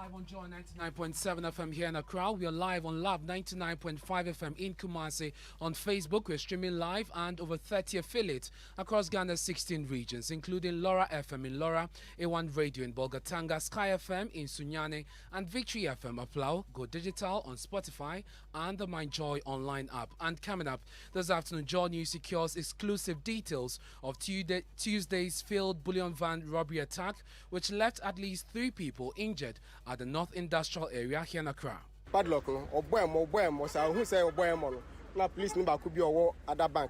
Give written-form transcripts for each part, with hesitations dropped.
live on Joy 99.7 FM here in Accra. We are live on Love 99.5 FM in Kumasi. On Facebook, we're streaming live and over 30 affiliates across Ghana's 16 regions, including Laura FM in Laura, A1 Radio in Bolgatanga, Sky FM in Sunyani, and Victory FM Aplau. Go digital on Spotify and the MyJoy online app. And coming up this afternoon, Joy News secures exclusive details of Tuesday's failed bullion van robbery attack, which left at least 3 people injured at the North Industrial Area here in Accra. Padlock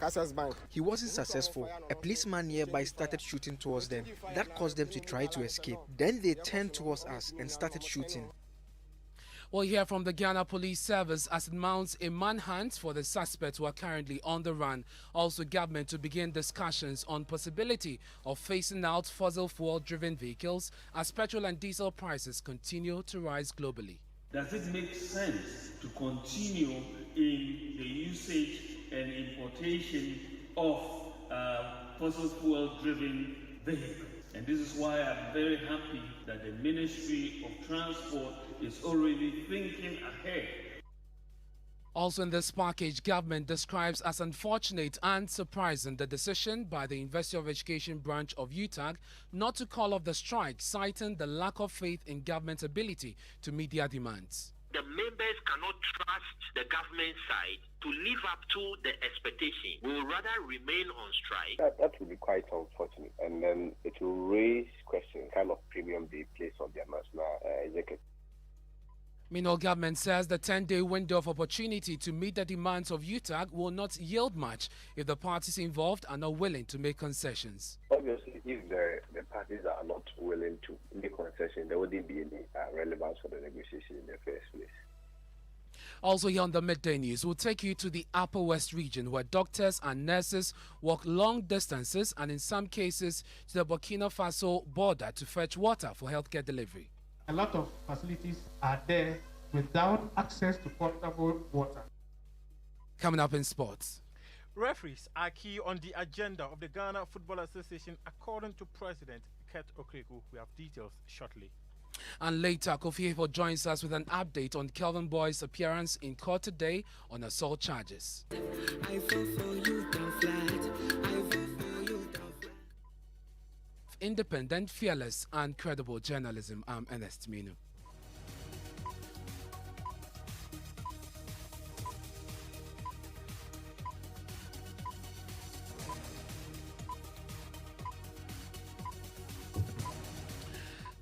Access Bank. He wasn't successful. A policeman nearby started shooting towards them. That caused them to try to escape. Then they turned towards us and started shooting. We'll hear from the Ghana Police Service as it mounts a manhunt for the suspects who are currently on the run. Also, government to begin discussions on possibility of phasing out fossil fuel-driven vehicles as petrol and diesel prices continue to rise globally. Does it make sense to continue in the usage and importation of fossil fuel-driven vehicles? And this is why I'm very happy that the Ministry of Transport is already thinking ahead. Also in this package, government describes as unfortunate and surprising the decision by the University of Education branch of UTAG not to call off the strike, citing the lack of faith in government's ability to meet their demands. The members cannot trust the government side to live up to the expectation. We will rather remain on strike. That will be quite unfortunate, and then it will raise questions, kind of premium they place on their national executive. Meanwhile, government says the 10-day window of opportunity to meet the demands of UTAG will not yield much if the parties involved are not willing to make concessions. Obviously, if the parties are not willing to make concessions, there wouldn't be any relevance for the negotiation in the first place. Also here on the Midday News, we'll take you to the Upper West region where doctors and nurses walk long distances and in some cases to the Burkina Faso border to fetch water for healthcare delivery. A lot of facilities are there without access to potable water. Coming up in sports. Referees are key on the agenda of the Ghana Football Association according to President Ket Okreku. We have details shortly. And later, Kofi Hefo joins us with an update on Kelvin Boy's appearance in court today on assault charges. I vote for you, down flat. I vote for you, down flat. Independent, fearless, and credible journalism. I'm Ernest Minu.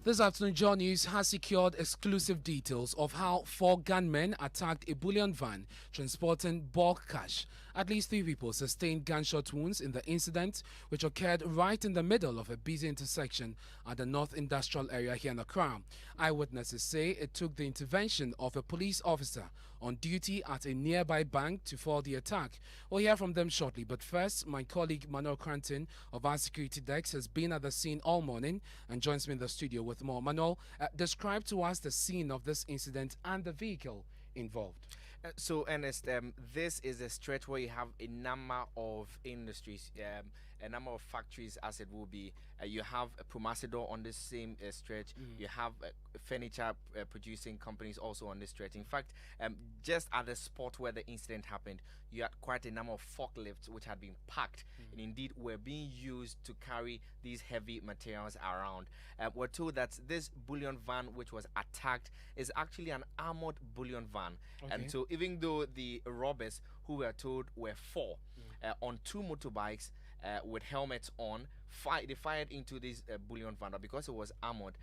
This afternoon, John News has secured exclusive details of how 4 gunmen attacked a bullion van transporting bulk cash. At least 3 people sustained gunshot wounds in the incident, which occurred right in the middle of a busy intersection at the North Industrial Area here in Accra. Eyewitnesses say it took the intervention of a police officer on duty at a nearby bank to foil the attack. We'll hear from them shortly, but first, my colleague Manuel Cranton of our security desk has been at the scene all morning and joins me in the studio with more. Manuel, describe to us the scene of this incident and the vehicle involved. So, Ernest, this is a stretch where you have a number of industries, a number of factories, as it will be. You have a Promasidor on this same stretch. You have furniture producing companies also on this stretch. In fact, just at the spot where the incident happened, you had quite a number of forklifts which had been packed and indeed were being used to carry these heavy materials around. We're told that this bullion van which was attacked is actually an armored bullion van. And so even though the robbers, who were told were 4 on 2 motorbikes with helmets on, they fired into this bullion van, but because it was armored,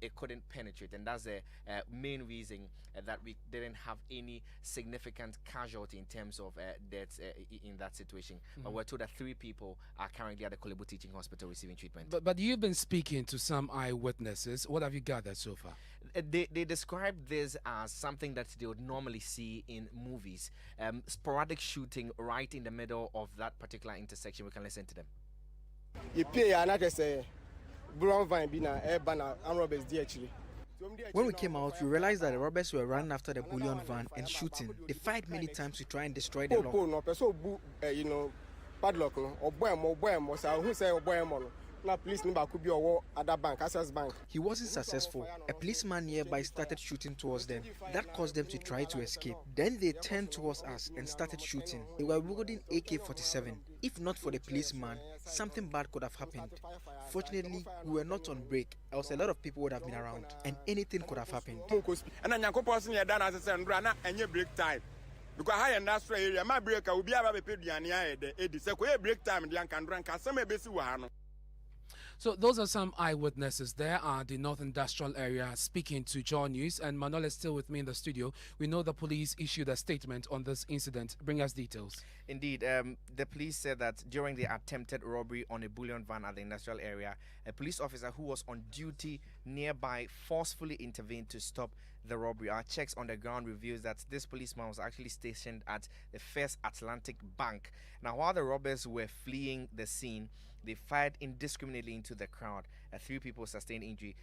it couldn't penetrate, and that's the main reason that we didn't have any significant casualty in terms of deaths in that situation. But we're told that 3 people are currently at the Kolebu Teaching Hospital receiving treatment. But you've been speaking to some eyewitnesses. What have you gathered so far? They described this as something that they would normally see in movies. Sporadic shooting right in the middle of that particular intersection. We can listen to them. When we came out, we realized that the robbers were running after the bullion van and shooting. They fired many times to try and destroy the lock. He wasn't successful. A policeman nearby started shooting towards them. That caused them to try to escape. Then they turned towards us and started shooting. They were wielding AK-47. If not for the policeman, something bad could have happened. Fortunately, we were not on break, else a lot of people would have been around, and anything could have happened. Break time. Because high industrial area, my breaker will be able to pay the ania, the break time, the can drink, some may. So those are some eyewitnesses. There are the North Industrial Area speaking to John News, and Manuel is still with me in the studio. We know the police issued a statement on this incident. Bring us details. Indeed, the police said that during the attempted robbery on a bullion van at the industrial area, a police officer who was on duty nearby forcefully intervened to stop the robbery. Our checks on the ground reveals that this policeman was actually stationed at the First Atlantic Bank. Now, while the robbers were fleeing the scene, they fired indiscriminately into the crowd. 3 people sustained injury.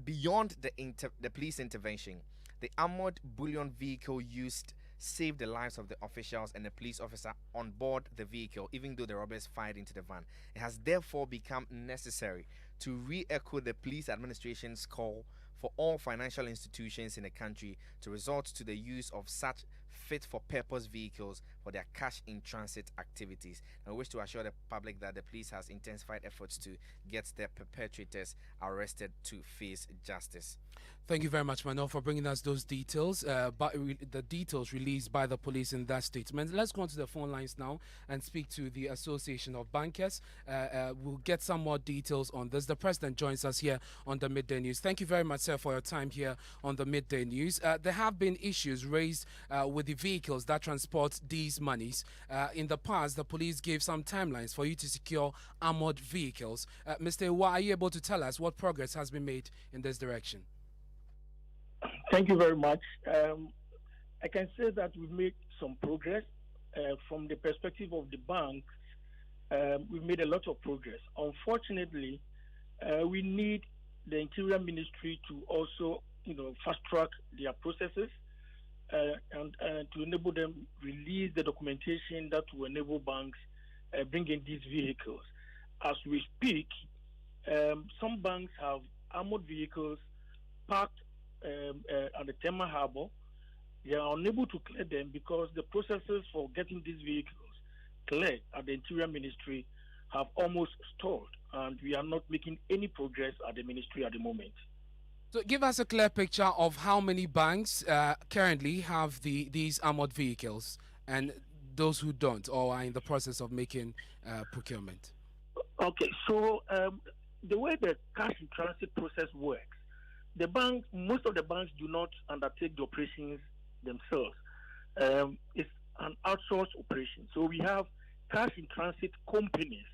Beyond the police intervention, the armored bullion vehicle used saved the lives of the officials and the police officer on board the vehicle, even though the robbers fired into the van. It has therefore become necessary to re-echo the police administration's call for all financial institutions in the country to resort to the use of such fit-for-purpose vehicles for their cash-in-transit activities. And I wish to assure the public that the police has intensified efforts to get the perpetrators arrested to face justice. Thank you very much, Manuel, for bringing us those details. The details released by the police in that statement. Let's go on to the phone lines now and speak to the Association of Bankers. We'll get some more details on this. The president joins us here on the Midday News. Thank you very much, sir, for your time here on the Midday News. There have been issues raised with the vehicles that transport these monies. In the past, the police gave some timelines for you to secure armored vehicles. Mr. Ewa, are you able to tell us what progress has been made in this direction? Thank you very much. I can say that we've made some progress. From the perspective of the bank, we've made a lot of progress. Unfortunately, we need the Interior Ministry to also, fast track their processes and to enable them release the documentation that will enable banks bring in these vehicles. As we speak, some banks have armored vehicles parked at the Tema Harbour. They are unable to clear them because the processes for getting these vehicles cleared at the Interior Ministry have almost stalled, and we are not making any progress at the ministry at the moment. So give us a clear picture of how many banks currently have these armored vehicles and those who don't or are in the process of making procurement. Okay, so the way the cash in transit process works, most of the banks do not undertake the operations themselves. It's an outsourced operation. So we have cash in transit companies.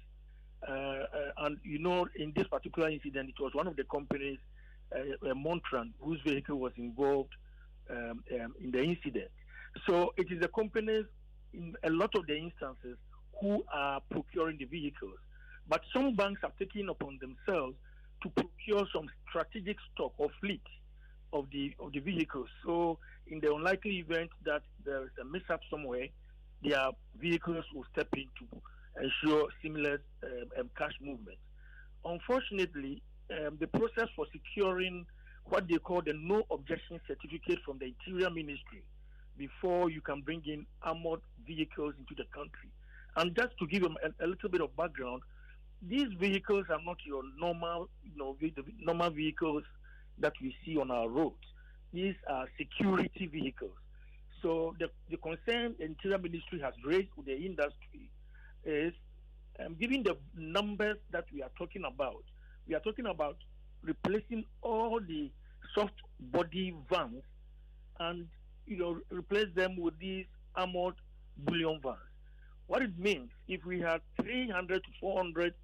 And in this particular incident, it was one of the companies, Montran, whose vehicle was involved in the incident. So it is the companies, in a lot of the instances, who are procuring the vehicles. But some banks have taken upon themselves to procure some strategic stock or fleet of the vehicles. So in the unlikely event that there is a mishap somewhere, their vehicles will step in to ensure seamless cash movement. Unfortunately, the process for securing what they call the no objection certificate from the Interior Ministry before you can bring in armored vehicles into the country. And just to give them a little bit of background, these vehicles are not your normal, normal vehicles that we see on our roads. These are security vehicles. So the concern the Interior Ministry has raised with the industry is, given the numbers that we are talking about replacing all the soft body vans and replace them with these armored bullion vans. What it means, if we have 300 to 400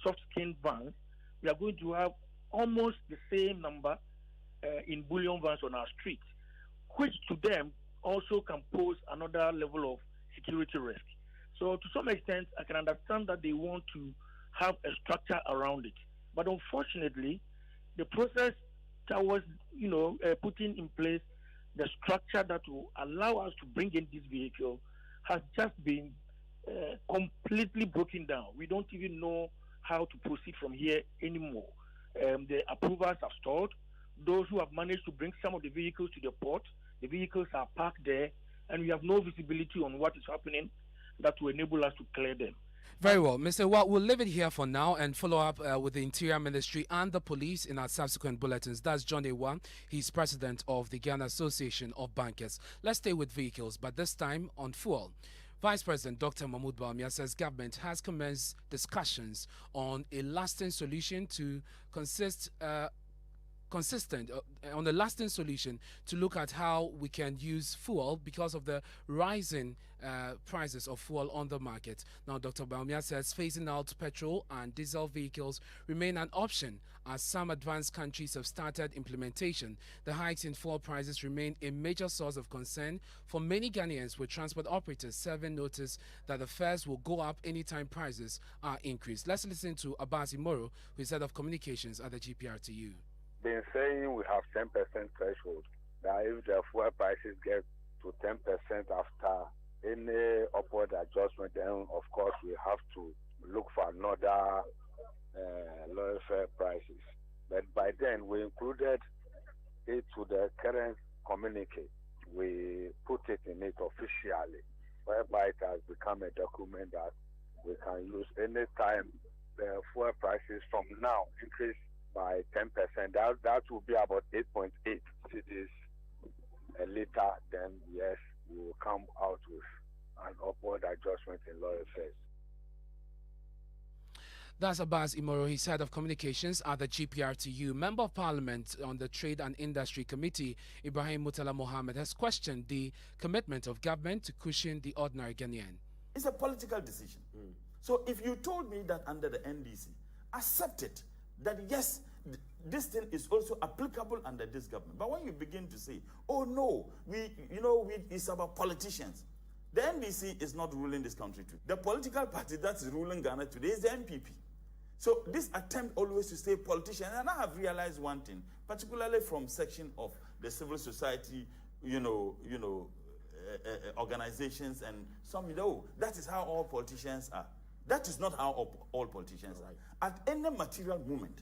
soft skin vans, we are going to have almost the same number in bullion vans on our streets, which to them also can pose another level of security risk. So to some extent, I can understand that they want to have a structure around it. But unfortunately, the process towards putting in place the structure that will allow us to bring in this vehicle has just been completely broken down. We don't even know how to proceed from here anymore. The approvals have stalled. Those who have managed to bring some of the vehicles to the port, the vehicles are parked there, and we have no visibility on what is happening that will enable us to clear them. Very well, Mr. Watt, we'll leave it here for now and follow up with the Interior Ministry and the police in our subsequent bulletins. That's John Ewa. He's president of the Ghana Association of Bankers. Let's stay with vehicles, but this time on fuel. Vice President Dr. Mahmoud Bawumia says government has commenced discussions on a lasting solution to on a lasting solution to look at how we can use fuel because of the rising prices of fuel on the market. Now, Dr. Bawumia says phasing out petrol and diesel vehicles remain an option as some advanced countries have started implementation. The hikes in fuel prices remain a major source of concern for many Ghanaians, with transport operators serving notice that the fares will go up anytime prices are increased. Let's listen to Abbas Imoro, who is head of communications at the GPRTU. Been saying we have 10% threshold, that if the fuel prices get to 10% after any upward adjustment, then of course we have to look for another lower fare prices. But by then we included it to the current communique. We put it in it officially, whereby it has become a document that we can use anytime the fuel prices from now increase by 10%. That will be about 8.8 cedis a liter. Then yes, we will come out with an upward adjustment in lower fares. That's Abbas Imoro. He's head of communications at the GPRTU. Member of Parliament on the Trade and Industry Committee, Ibrahim Mutala Mohammed, has questioned the commitment of government to cushion the ordinary Ghanaian. It's a political decision. So if you told me that under the NDC, accept it, that yes, this thing is also applicable under this government. But when you begin to say, oh no, it's about politicians. The NDC is not ruling this country too. The political party that's ruling Ghana today is the NPP. So this attempt always to say politician, and I have realized one thing, particularly from section of the civil society, organizations and some, that is how all politicians are. That is not how all politicians are. At any material moment,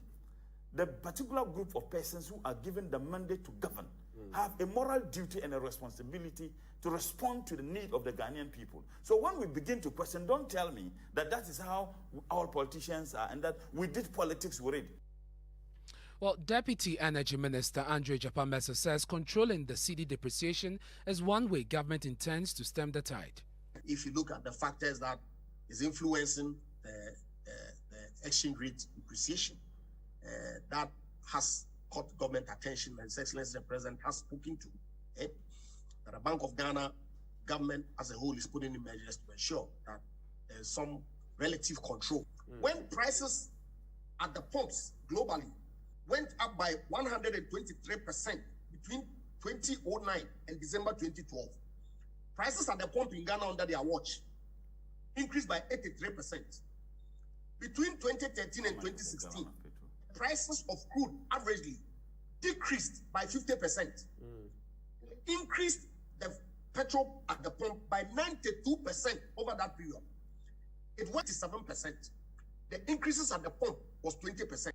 the particular group of persons who are given the mandate to govern have a moral duty and a responsibility to respond to the need of the Ghanaian people. So when we begin to question, don't tell me that that is how all politicians are and that we did politics with it. Well, Deputy Energy Minister Andre Japamesa says controlling the cedi depreciation is one way government intends to stem the tide. If you look at the factors that is influencing the exchange rate depreciation, that has caught government attention, and His Excellency the President has spoken to it, that the Bank of Ghana government as a whole is putting in measures to ensure that there is some relative control. When prices at the pumps globally went up by 123% between 2009 and December 2012, prices at the pump in Ghana under their watch increased by 83%. Between 2013 and 2016, prices of crude averagely decreased by 50%. Increased the petrol at the pump by 92% over that period. It went to 7%. The increases at the pump was 20%.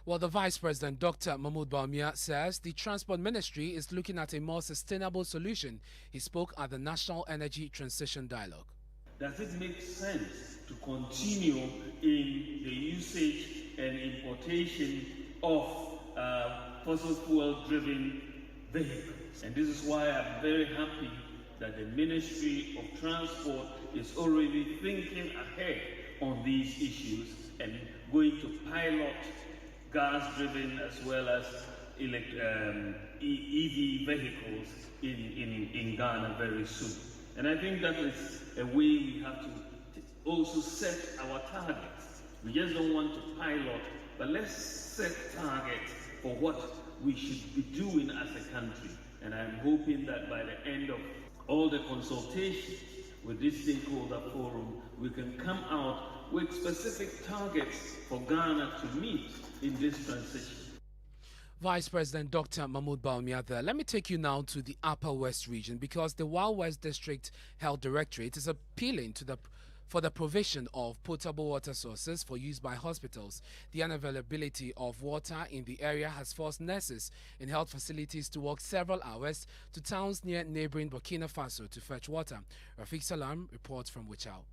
Well, the Vice President, Dr. Mahmoud Bawumia, says the Transport Ministry is looking at a more sustainable solution. He spoke at the National Energy Transition Dialogue. Does it make sense to continue in the usage and importation of fossil fuel-driven vehicles? And this is why I'm very happy that the Ministry of Transport is already thinking ahead on these issues and going to pilot gas-driven as well as EV vehicles in Ghana very soon. And I think that is a way we have to also set our targets. We just don't want to pilot, but let's set targets for what we should be doing as a country. And I'm hoping that by the end of all the consultations with this stakeholder forum, we can come out with specific targets for Ghana to meet in this transition. Vice President Dr. Mahmoud Bawumia there. Let me take you now to the Upper West region because the Wild West District Health Directorate is appealing to the for the provision of potable water sources for use by hospitals. The unavailability of water in the area has forced nurses in health facilities to walk several hours to towns near neighboring Burkina Faso to fetch water. Rafiq Salam reports from Wichau.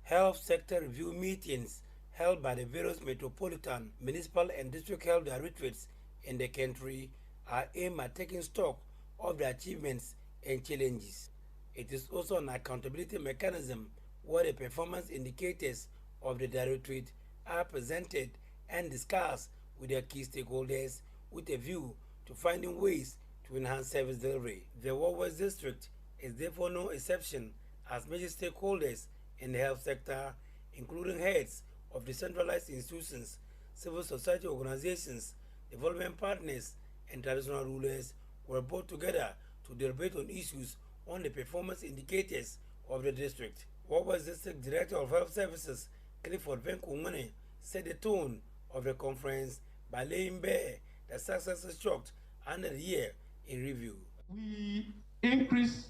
Health sector review meetings held by the various metropolitan, municipal and district health directorates in the country are aimed at taking stock of the achievements and challenges. It is also an accountability mechanism where the performance indicators of the directorate are presented and discussed with their key stakeholders with a view to finding ways to enhance service delivery. The West District is therefore no exception, as major stakeholders in the health sector, including heads of decentralized institutions, civil society organizations, development partners, and traditional rulers, were brought together to deliberate on issues on the performance indicators of the district. West District Director of Health Services, Clifford Venkumane, set the tone of the conference by laying bare the successes chalked under the year in review. We increased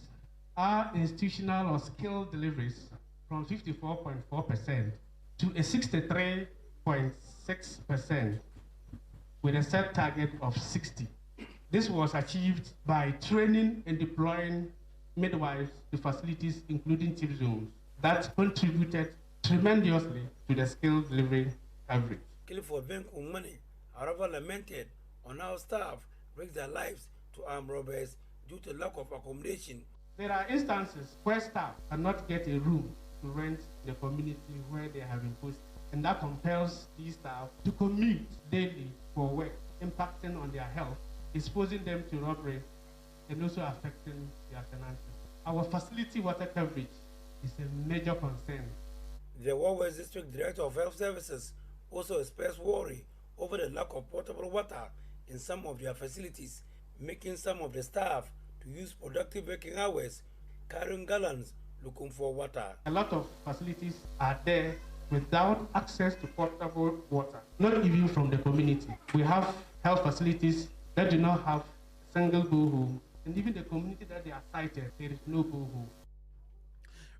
our institutional or skill deliveries from 54.4% to a 63.6% with a set target of 60. This was achieved by training and deploying midwives to facilities including tip zones that contributed tremendously to the skill delivery average. Clifford Venkumane, however, lamented on how staff risk their lives to armed robbers due to lack of accommodation. There are instances where staff cannot get a room to rent in the community where they have been posted, and that compels these staff to commute daily for work, impacting on their health, exposing them to robbery, and also affecting their finances. Our facility water coverage is a major concern. The West District Director of Health Services also expressed worry over the lack of potable water in some of their facilities, making some of the staff to use productive working hours, carrying gallons looking for water. A lot of facilities are there without access to potable water, not even from the community. We have health facilities that do not have a single borehole, and even the community that they are cited, there is no borehole.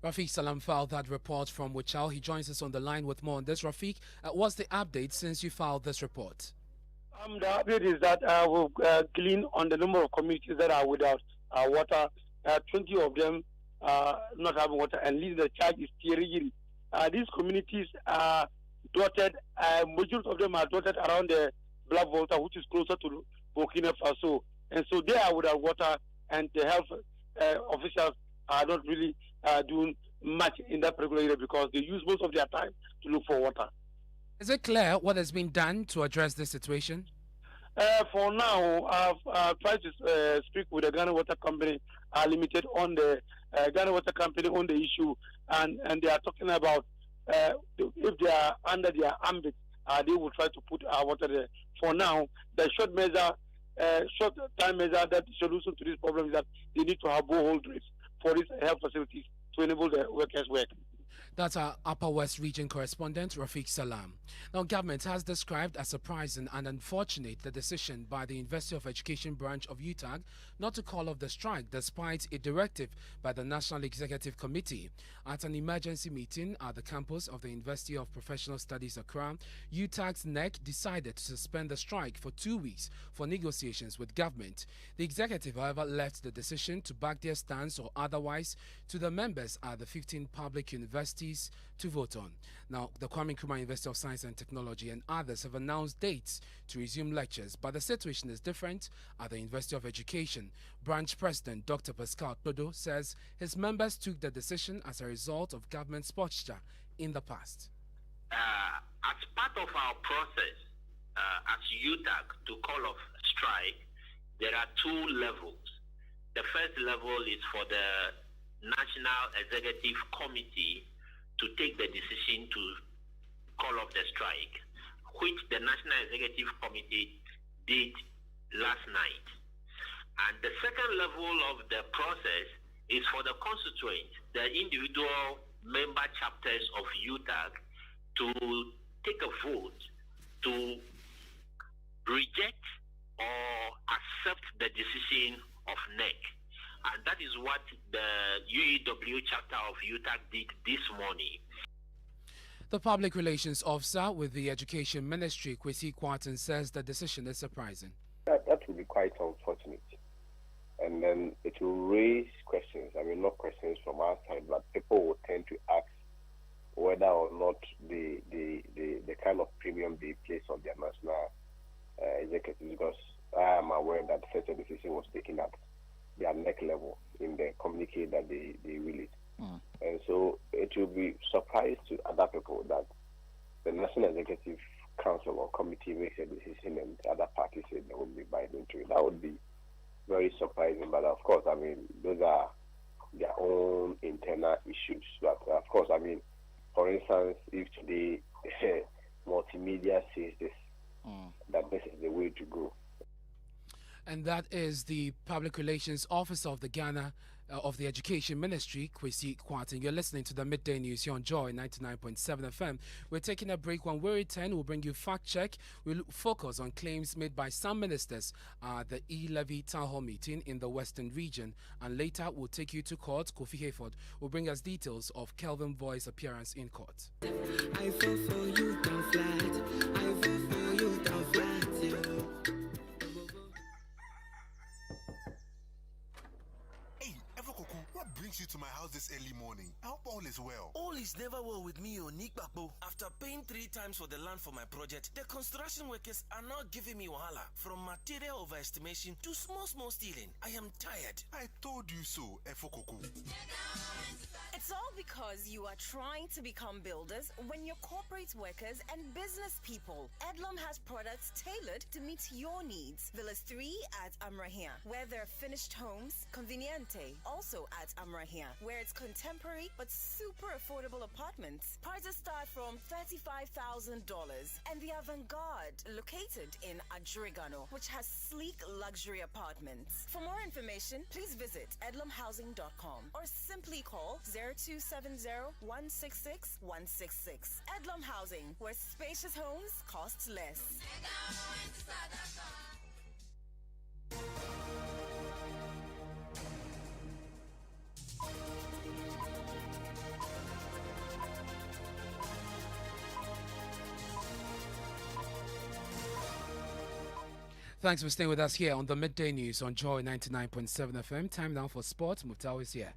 Rafiq Salam filed that report from Wichau. He joins us on the line with more on this. Rafiq, what's the update since you filed this report? The update is that we've gleaned on the number of communities that are without water. 20 of them not having water, and leading the charge is Thierry. These communities are dotted, majority of them are dotted around the Black Volta, which is closer to Burkina Faso. And so they are without water, and the health officials are not really doing much in that particular area because they use most of their time to look for water. Is it clear what has been done to address this situation? For now, I've tried to speak with the Ghana Water Company Limited on the Ghana Water Company on the issue, and they are talking about if they are under their ambit, they will try to put water there. For now, the short time measure, that the solution to this problem is that they need to have borehole drips for these health facilities to enable the workers work. That's our Upper West Region correspondent, Rafiq Salam. Now, government has described as surprising and unfortunate the decision by the University of Education branch of UTAG not to call off the strike despite a directive by the National Executive Committee. At an emergency meeting at the campus of the University of Professional Studies Accra, UTAG's NEC decided to suspend the strike for 2 weeks for negotiations with government. The executive, however, left the decision to back their stance or otherwise to the members at the 15 public universities to vote on. Now, the Kwame Nkrumah University of Science and Technology and others have announced dates to resume lectures, but the situation is different at the University of Education. Branch President Dr. Pascal Todo says his members took the decision as a result of government's posture in the past. As part of our process as UTAG to call off strike, there are two levels. The first level is for the National Executive Committee to take the decision to call off the strike, which the National Executive Committee did last night. And the second level of the process is for the constituents, the individual member chapters of UTAG, to take a vote to reject or accept the decision of NEC. And that is what the UEW chapter of UTAG did this morning. The public relations officer with the Education Ministry, Kwesi Kwarteng, says the decision is surprising. That will be quite unfortunate. And then it will raise questions. I mean, not questions from our side, but people will tend to ask whether or not the kind of premium they place on their national executives, because I am aware that such a decision was taken at their neck level in the communique that they released. And so it will be surprise to other people that the National Executive Council or Committee makes a decision and other parties say they will be binding to it. That would be very surprising. But of course, I mean, those are their own internal issues. But of course, I mean, for instance, if today multimedia says this, that this is the way to go. And that is the Public Relations Officer of the Ghana of the Education Ministry, Kwesi Kwarteng. You're listening to the Midday News here on Joy 99.7 FM. We're taking a break. When we return, we'll bring you fact check. We'll focus on claims made by some ministers at the e-levy town hall meeting in the Western region. And later, we'll take you to court. Kofi Hayford will bring us details of Kelvin Boy's appearance in court. I fall for you down flat. I fall for you down flat. What brings you to my house this early morning? I hope all is well. All is never well with me, Onikbakbo. After paying 3 times for the land for my project, the construction workers are now giving me wahala. From material overestimation to small stealing. I am tired. I told you so, Efokoko. It's all because you are trying to become builders when you're corporate workers and business people. Edlum has products tailored to meet your needs. Villas 3 at Amrahia, where there are finished homes. Conveniente, also at Amrahia, where it's contemporary but super affordable apartments. Prices start from $35,000. And the Avant-Garde, located in Adjurigano, which has sleek luxury apartments. For more information, please visit edlumhousing.com or simply call 0270-166-166. Edlum Housing, where spacious homes cost less. Thanks for staying with us here on the Midday News on Joy 99.7 FM. Time now for sports. Muftau is here.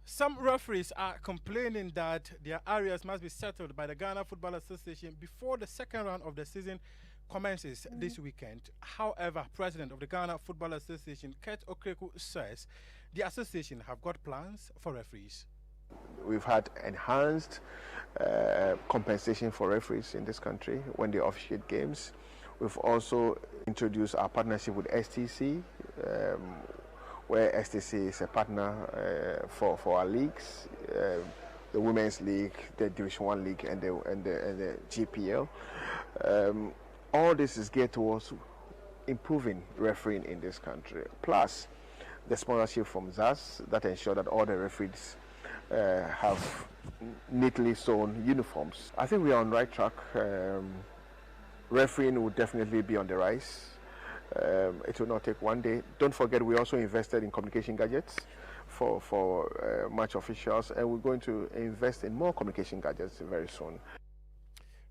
Some referees are complaining that their areas must be settled by the Ghana Football Association before the second round of the season commences this weekend. However, President of the Ghana Football Association, Kurt Okreku, says the association have got plans for referees. We've had enhanced compensation for referees in this country when they officiate games. We've also introduced our partnership with STC, where STC is a partner for our leagues, the Women's League, the Division 1 League, and the GPL. All this is geared towards improving refereeing in this country. Plus, the sponsorship from ZAS that ensure that all the referees have neatly sewn uniforms. I think we are on the right track. Refereeing will definitely be on the rise. It will not take one day. Don't forget, we also invested in communication gadgets for match officials, and we're going to invest in more communication gadgets very soon.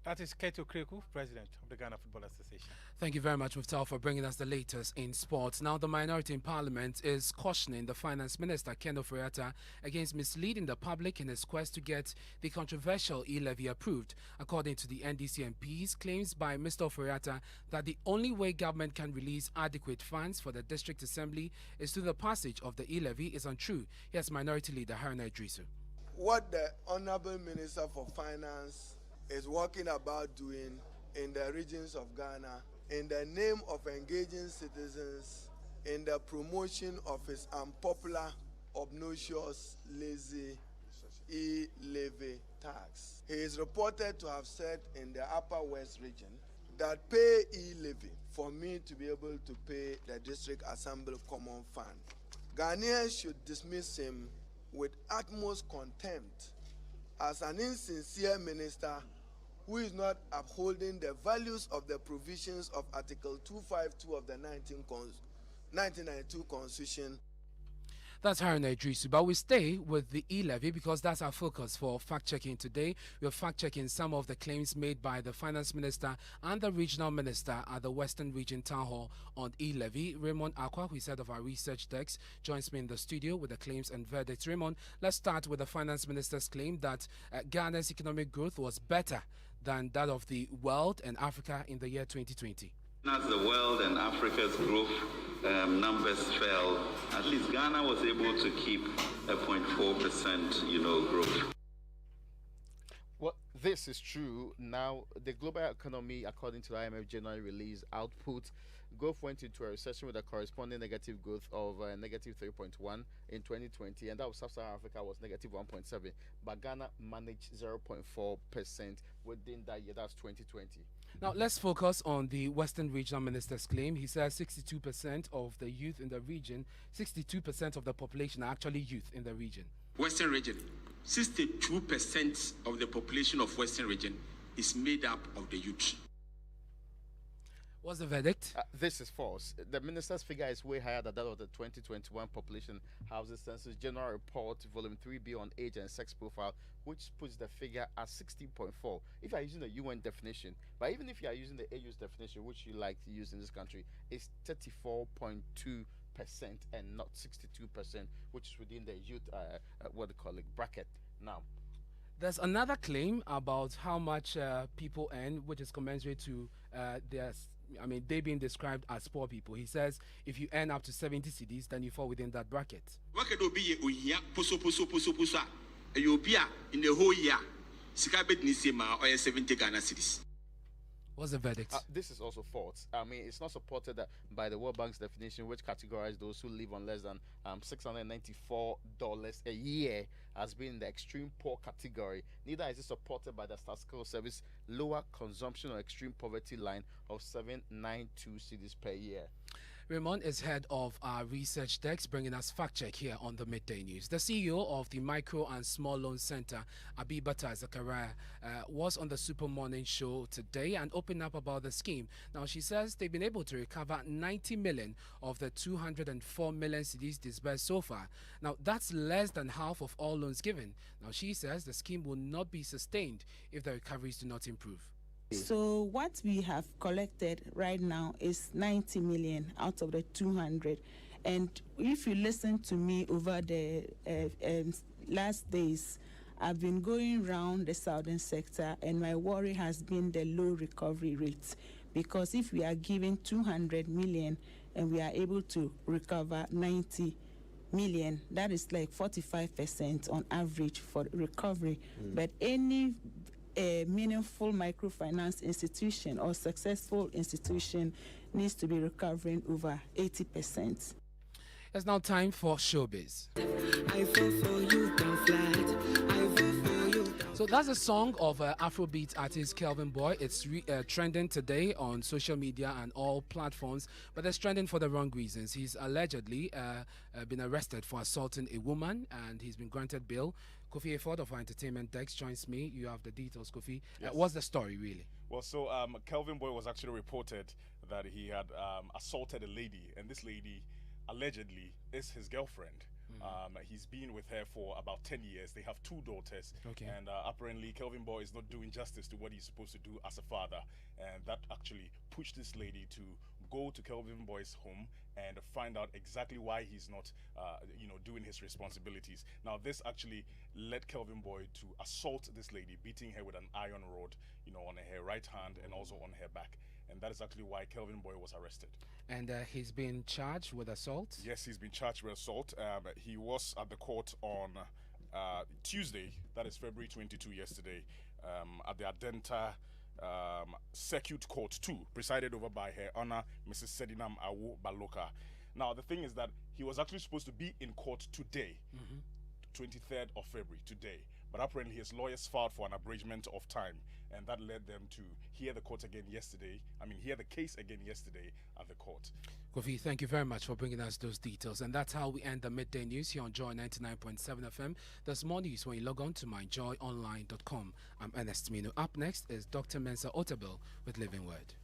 That is Keto Kreku, President of the Ghana Football Association. Thank you very much, Muftau, for bringing us the latest in sports. Now, the minority in Parliament is cautioning the Finance Minister, Ken Ofori-Atta, against misleading the public in his quest to get the controversial e-levy approved. According to the NDC MPs, claims by Mr. Ofori-Atta that the only way government can release adequate funds for the District Assembly is through the passage of the e-levy is untrue. Here's Minority Leader Haruna Idrisu. What the Honorable Minister for Finance is working about doing in the regions of Ghana in the name of engaging citizens in the promotion of his unpopular, obnoxious, lazy e-levy tax. He is reported to have said in the Upper West region that pay e-levy for me to be able to pay the District Assembly Common Fund. Ghanaians should dismiss him with utmost contempt as an insincere minister who is not upholding the values of the provisions of Article 252 of the 1992 Constitution. That's Haruna Idrisu, but we stay with the e-levy because that's our focus for fact-checking today. We're fact-checking some of the claims made by the Finance Minister and the Regional Minister at the Western Region Town Hall on e-levy. Raymond Akwa, who is head of our research desk, joins me in the studio with the claims and verdicts. Raymond, let's start with the Finance Minister's claim that Ghana's economic growth was better than that of the world and Africa in the year 2020. As the world and Africa's growth numbers fell, at least Ghana was able to keep a 0.4%, growth. Well, this is true. Now, the global economy, according to the IMF January release output, growth went into a recession with a corresponding negative growth of negative 3.1 in 2020, and that was Sub-Saharan Africa was negative 1.7, but Ghana managed 0.4% within that year. That's 2020. Now, let's focus on the Western Regional Minister's claim. He says 62% of the youth in the region, 62% of the population are actually youth in the region. Western region, 62% of the population of Western region is made up of the youth. What's the verdict? This is false. The minister's figure is way higher than that of the 2021 Population Housing Census General Report, Volume 3B on Age and Sex Profile, which puts the figure at 16.4. If you are using the UN definition, but even if you are using the AU's definition, which you like to use in this country, it's 34.2% and not 62%, which is within the youth, bracket. Now, there's another claim about how much people earn, which is commensurate to they being described as poor people. He says if you earn up to 70 cedis, then you fall within that bracket. In the whole year, 70 Ghana cedis. What's the verdict? This is also false. I mean, it's not supported by the World Bank's definition, which categorizes those who live on less than $694 a year as being the extreme poor category. Neither is it supported by the Statistical Service lower consumption or extreme poverty line of 792 cedis per year. Raymond is head of our research desk, bringing us fact check here on the Midday News. The CEO of the Micro and Small Loan Center, Abibata Zakaria, was on the Super Morning Show today and opened up about the scheme. Now, she says they've been able to recover 90 million of the 204 million cedis disbursed so far. Now, that's less than half of all loans given. Now, she says the scheme will not be sustained if the recoveries do not improve. So what we have collected right now is 90 million out of the 200. And if you listen to me over the last days, I've been going around the southern sector, and my worry has been the low recovery rates. Because if we are giving 200 million and we are able to recover 90 million, that is like 45% on average for recovery. But any a meaningful microfinance institution or successful institution needs to be recovering over 80%. It's now time for showbiz. I fall for you, down flat. I fall for you. So that's a song of Afrobeat artist Kelvin Boy. It's trending today on social media and all platforms, but it's trending for the wrong reasons. He's allegedly been arrested for assaulting a woman, and he's been granted bail. Kofi Efford of our entertainment desk joins me. You have the details, Kofi. Yes. What's the story, really? Well, so Kelvin Boy was actually reported that he had assaulted a lady, and this lady allegedly is his girlfriend. He's been with her for about 10 years. They have 2 daughters. Okay. And apparently Kelvin Boy is not doing justice to what he's supposed to do as a father. And that actually pushed this lady to go to Kelvin Boy's home and find out exactly why he's not, doing his responsibilities. Now, this actually led Kelvin Boy to assault this lady, beating her with an iron rod, on her right hand and also on her back. And that is actually why Kelvin Boy was arrested. And he's been charged with assault? Yes, he's been charged with assault. He was at the court on Tuesday, that is February 22 yesterday, at the Adenta Circuit Court 2, presided over by Her Honor Mrs. Sedinam Awu Baloka. Now, the thing is that he was actually supposed to be in court today, 23rd of February, today. But apparently his lawyers filed for an abridgment of time, and that led them to hear the case again yesterday at the court. Kofi, thank you very much for bringing us those details. And that's how we end the Midday News here on Joy 99.7 FM. There's more news when you log on to myjoyonline.com. I'm Ernest Minu. Up next is Dr. Mensa Otabil with Living Word.